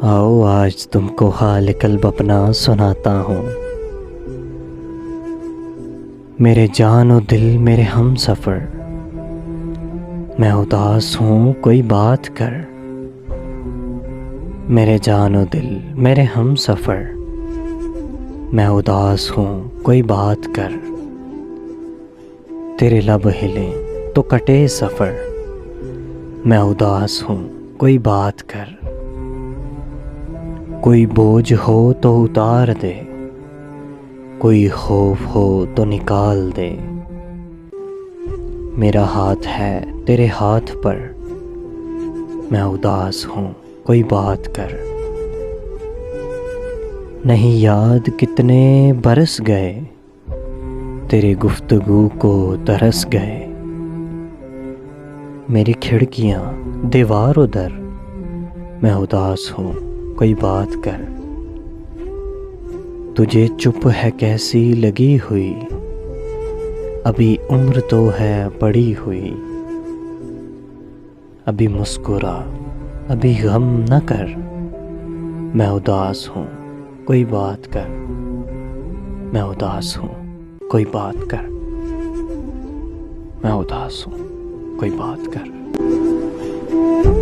आओ आज तुमको हाल कल्ब अपना सुनाता हूँ। मेरे जान और दिल मेरे हम सफ़र, मैं उदास हूँ कोई बात कर। मेरे जान और दिल मेरे हम सफ़र, मैं उदास हूँ कोई बात कर। तेरे लब हिले तो कटे सफ़र, मैं उदास हूँ कोई बात कर। कोई बोझ हो तो उतार दे, कोई खौफ हो तो निकाल दे। मेरा हाथ है तेरे हाथ पर, मैं उदास हूँ कोई बात कर। नहीं याद कितने बरस गए, तेरे गुफ्तगू को तरस गए। मेरी खिड़कियाँ दीवार उधर, मैं उदास हूँ कोई बात कर। तुझे चुप है कैसी लगी हुई, अभी उम्र तो है पड़ी हुई। अभी मुस्कुरा अभी गम न कर, मैं उदास हूँ कोई बात कर। मैं उदास हूँ कोई बात कर। मैं उदास हूँ कोई बात कर।